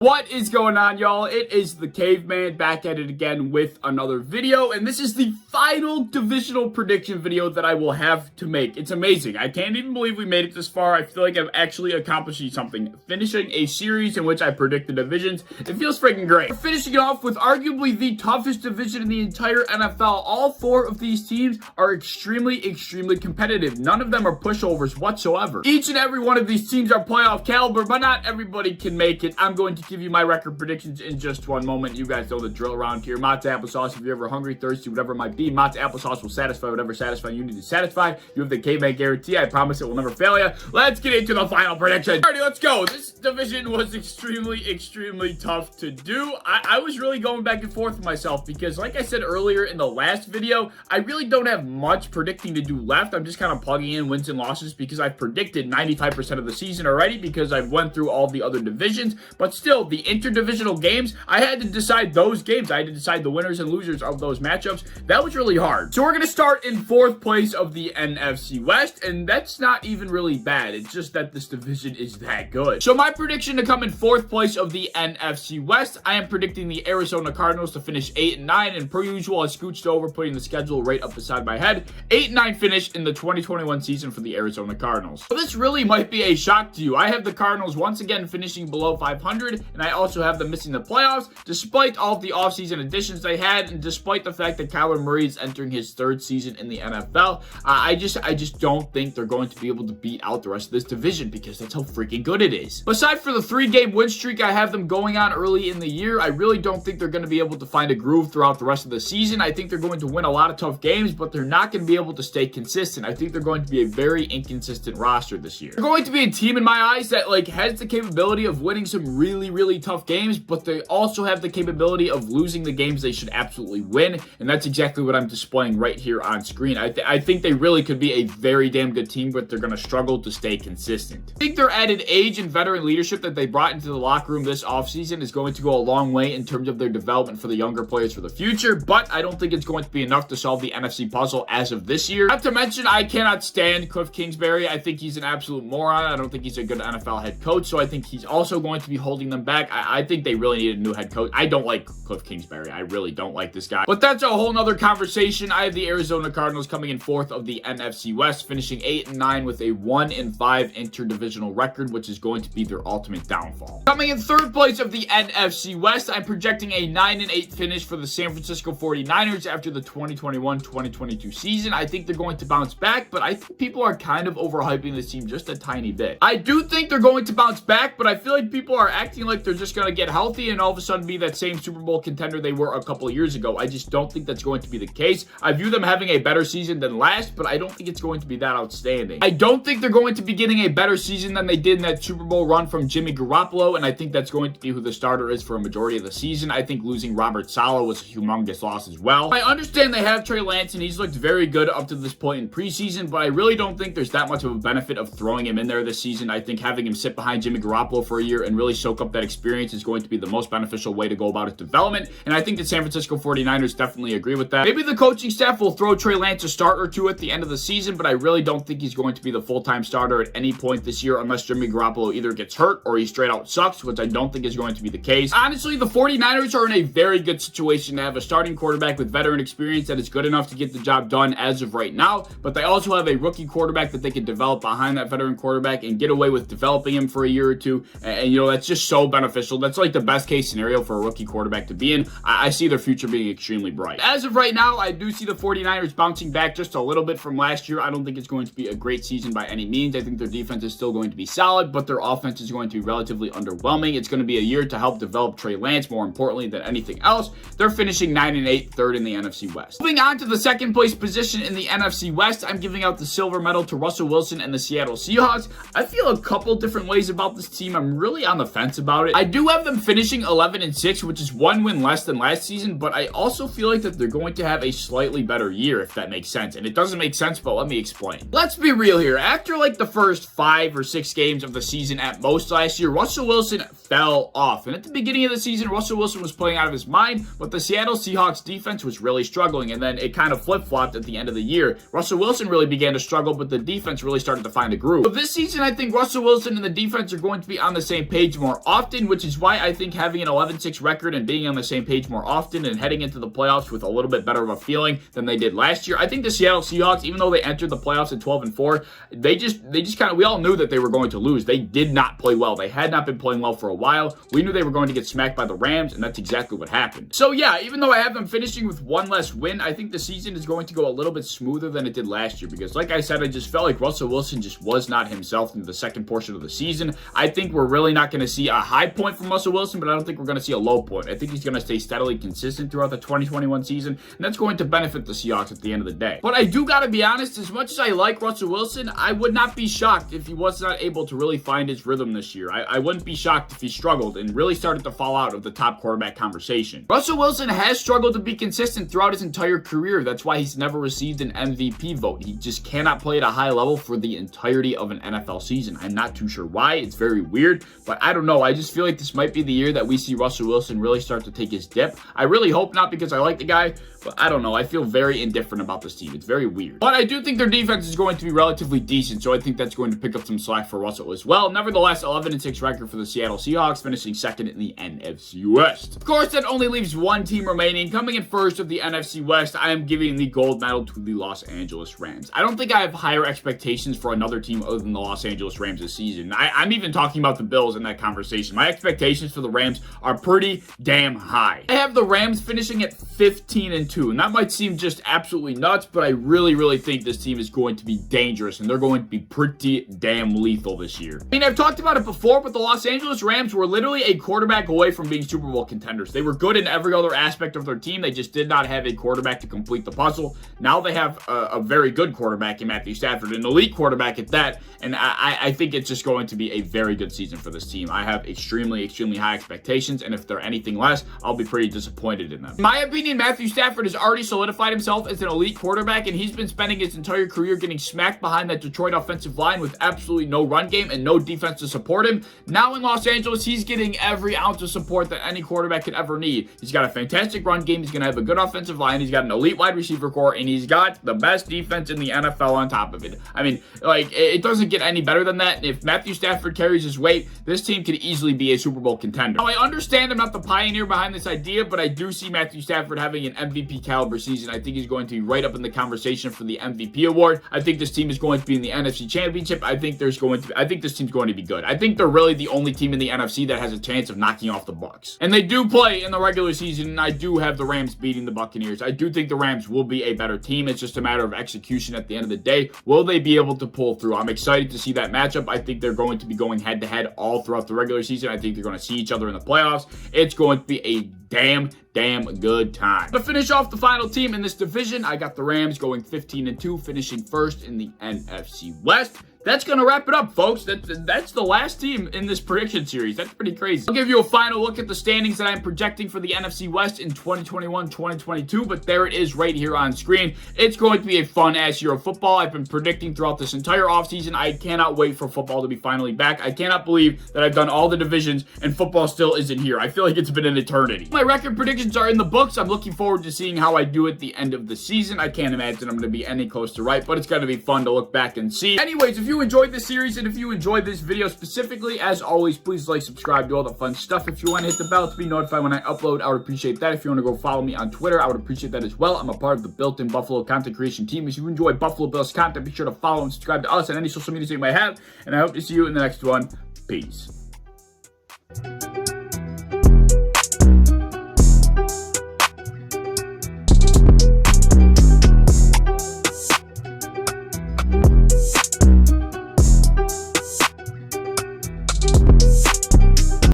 What is going on, y'all? It is the Caveman back at it again with another video, and this is the final divisional prediction video that I will have to make. It's amazing. I can't even believe we made it this far. I feel like I'm actually accomplishing something. Finishing a series in which I predict the divisions. It feels freaking great. We're finishing it off with arguably the toughest division in the entire NFL. All four of these teams are extremely competitive. None of them are pushovers whatsoever. Each and every one of these teams are playoff caliber, but not everybody can make it. I'm going to give you my record predictions in just one moment. You guys know the drill around here. Mott's applesauce. If you're ever hungry, thirsty, whatever it might be, Mott's applesauce will satisfy whatever satisfying you need to satisfy. You have the Caveman guarantee. I promise it will never fail you. Let's get into the final prediction. Alrighty, let's go. This division was extremely tough to do. I was really going back and forth with myself because, like I said earlier in the last video, I really don't have much predicting to do left. I'm just kind of plugging in wins and losses because I've predicted 95% of the season already because I've went through all the other divisions, but still, the interdivisional games, I had to decide those games. I had to decide the winners and losers of those matchups. That was really hard. So we're going to start in 4th place of the NFC West, and that's not even really bad. It's just that this division is that good. So my prediction to come in 4th place of the NFC West, I am predicting the Arizona Cardinals to finish 8-9, and per usual, I scooched over, putting the schedule right up beside my head. 8-9 finish in the 2021 season for the Arizona Cardinals. So this really might be a shock to you. I have the Cardinals once again finishing below 500, and I also have them missing the playoffs, despite all of the offseason additions they had, and despite the fact that Kyler Murray is entering his 3rd season in the NFL. I just don't think they're going to be able to beat out the rest of this division because that's how freaking good it is. Aside from the 3-game win streak I have them going on early in the year, I really don't think they're going to be able to find a groove throughout the rest of the season. I think they're going to win a lot of tough games, but they're not going to be able to stay consistent. I think they're going to be a very inconsistent roster this year. They're going to be a team in my eyes that has the capability of winning some really tough games, but they also have the capability of losing the games they should absolutely win, and that's exactly what I'm displaying right here on screen. I think they really could be a very damn good team, but they're going to struggle to stay consistent. I think their added age and veteran leadership that they brought into the locker room this offseason is going to go a long way in terms of their development for the younger players for the future, but I don't think it's going to be enough to solve the NFC puzzle as of this year. Not to mention, I cannot stand Cliff Kingsbury. I think he's an absolute moron. I don't think he's a good NFL head coach, so I think he's also going to be holding them back. I think they really need a new head coach. I don't like Cliff Kingsbury. I really don't like this guy. But that's a whole nother conversation. I have the Arizona Cardinals coming in 4th of the NFC West, finishing 8-9 with a 1-5 interdivisional record, which is going to be their ultimate downfall. Coming in 3rd place of the NFC West, I'm projecting a 9-8 finish for the San Francisco 49ers after the 2021-2022 season. I think they're going to bounce back, but I think people are kind of overhyping this team just a tiny bit. I do think they're going to bounce back, but I feel like people are acting like they're just going to get healthy and all of a sudden be that same Super Bowl contender they were a couple of years ago. I just don't think that's going to be the case. I view them having a better season than last, but I don't think it's going to be that outstanding. I don't think they're going to be getting a better season than they did in that Super Bowl run from Jimmy Garoppolo, and I think that's going to be who the starter is for a majority of the season. I think losing Robert Saleh was a humongous loss as well. I understand they have Trey Lance, and he's looked very good up to this point in preseason, but I really don't think there's that much of a benefit of throwing him in there this season. I think having him sit behind Jimmy Garoppolo for a year and really soak up that experience is going to be the most beneficial way to go about his development, and I think the San Francisco 49ers definitely agree with that. Maybe the coaching staff will throw Trey Lance a start or two at the end of the season, but I really don't think he's going to be the full-time starter at any point this year unless Jimmy Garoppolo either gets hurt or he straight out sucks, which I don't think is going to be the case. Honestly, the 49ers are in a very good situation to have a starting quarterback with veteran experience that is good enough to get the job done as of right now, but they also have a rookie quarterback that they can develop behind that veteran quarterback and get away with developing him for a year or two, and that's just so beneficial. That's like the best case scenario for a rookie quarterback to be in. I see their future being extremely bright. As of right now, I do see the 49ers bouncing back just a little bit from last year. I don't think it's going to be a great season by any means. I think their defense is still going to be solid, but their offense is going to be relatively underwhelming. It's going to be a year to help develop Trey Lance more importantly than anything else. They're finishing 9-8, 3rd in the NFC West. Moving on to the 2nd place position in the NFC West, I'm giving out the silver medal to Russell Wilson and the Seattle Seahawks. I feel a couple different ways about this team. I'm really on the fence about it. I do have them finishing 11-6, which is 1 win less than last season, but I also feel like that they're going to have a slightly better year, if that makes sense. And it doesn't make sense, but let me explain. Let's be real here. After the first 5 or 6 games of the season at most last year, Russell Wilson fell off. And at the beginning of the season, Russell Wilson was playing out of his mind, but the Seattle Seahawks defense was really struggling, and then it kind of flip-flopped at the end of the year. Russell Wilson really began to struggle, but the defense really started to find a groove. But this season, I think Russell Wilson and the defense are going to be on the same page more often. often, which is why I think having an 11-6 record and being on the same page more often and heading into the playoffs with a little bit better of a feeling than they did last year. I think the Seattle Seahawks, even though they entered the playoffs at 12-4, they just kind of, we all knew that they were going to lose. They did not play well. They had not been playing well for a while. We knew they were going to get smacked by the Rams, and that's exactly what happened. So yeah, even though I have them finishing with one less win, I think the season is going to go a little bit smoother than it did last year because, like I said, I just felt like Russell Wilson just was not himself in the second portion of the season. I think we're really not going to see a high point from Russell Wilson, but I don't think we're going to see a low point. I think he's going to stay steadily consistent throughout the 2021 season, and that's going to benefit the Seahawks at the end of the day. But I do got to be honest, as much as I like Russell Wilson, I would not be shocked if he was not able to really find his rhythm this year. I wouldn't be shocked if he struggled and really started to fall out of the top quarterback conversation. Russell Wilson has struggled to be consistent throughout his entire career. That's why he's never received an MVP vote. He just cannot play at a high level for the entirety of an NFL season. I'm not too sure why. It's very weird, but I don't know. I just feel like this might be the year that we see Russell Wilson really start to take his dip. I really hope not because I like the guy, but I don't know. I feel very indifferent about this team. It's very weird. But I do think their defense is going to be relatively decent, so I think that's going to pick up some slack for Russell as well. Nevertheless, 11-6 record for the Seattle Seahawks, finishing second in the NFC West. Of course, that only leaves one team remaining. Coming in first of the NFC West, I am giving the gold medal to the Los Angeles Rams. I don't think I have higher expectations for another team other than the Los Angeles Rams this season. I'm even talking about the Bills in that conversation. My expectations for the Rams are pretty damn high. I have the Rams finishing at 15-2, and that might seem just absolutely nuts, but I really think this team is going to be dangerous, and they're going to be pretty damn lethal this year. I mean, I've talked about it before, but the Los Angeles Rams were literally a quarterback away from being Super Bowl contenders. They were good in every other aspect of their team. They just did not have a quarterback to complete the puzzle. Now they have a very good quarterback in Matthew Stafford, an elite quarterback at that, and I think it's just going to be a very good season for this team. I have extremely high expectations, and if they're anything less, I'll be pretty disappointed in them. In my opinion, Matthew Stafford has already solidified himself as an elite quarterback, and he's been spending his entire career getting smacked behind that Detroit offensive line with absolutely no run game and no defense to support him. Now in Los Angeles, he's getting every ounce of support that any quarterback could ever need. He's got a fantastic run game. He's going to have a good offensive line. He's got an elite wide receiver core, and he's got the best defense in the NFL on top of it. I mean, like, it doesn't get any better than that. If Matthew Stafford carries his weight, this team could easily be a Super Bowl contender. Now, I understand I'm not the pioneer behind this idea, but I do see Matthew Stafford having an MVP caliber season. I think he's going to be right up in the conversation for the MVP award. I think this team is going to be in the NFC Championship. I think this team's going to be good. I think they're really the only team in the NFC that has a chance of knocking off the Bucs. And they do play in the regular season, and I do have the Rams beating the Buccaneers. I do think the Rams will be a better team. It's just a matter of execution at the end of the day. Will they be able to pull through? I'm excited to see that matchup. I think they're going to be going head-to-head all throughout the regular season. I think they're going to see each other in the playoffs. It's going to be a damn good time. To finish off the final team in this division, I got the Rams going 15-2, finishing first in the NFC West. That's going to wrap it up, folks. That's the last team in this prediction series. That's pretty crazy. I'll give you a final look at the standings that I'm projecting for the NFC West in 2021-2022, but there it is right here on screen. It's going to be a fun-ass year of football. I've been predicting throughout this entire offseason. I cannot wait for football to be finally back. I cannot believe that I've done all the divisions and football still isn't here. I feel like it's been an eternity. My record predictions are in the books. I'm looking forward to seeing how I do at the end of the season. I can't imagine I'm going to be any close to right, but it's going to be fun to look back and see. Anyways, if you enjoyed this series and if you enjoyed this video specifically, as always, please like, subscribe, do all the fun stuff. If you want to hit the bell to be notified when I upload, I would appreciate that. If you want to go follow me on Twitter, I would appreciate that as well. I'm a part of the Built-in Buffalo content creation team. If you enjoy Buffalo Bills content, be sure to follow and subscribe to us on any social media you might have, and I hope to see you in the next one. Peace.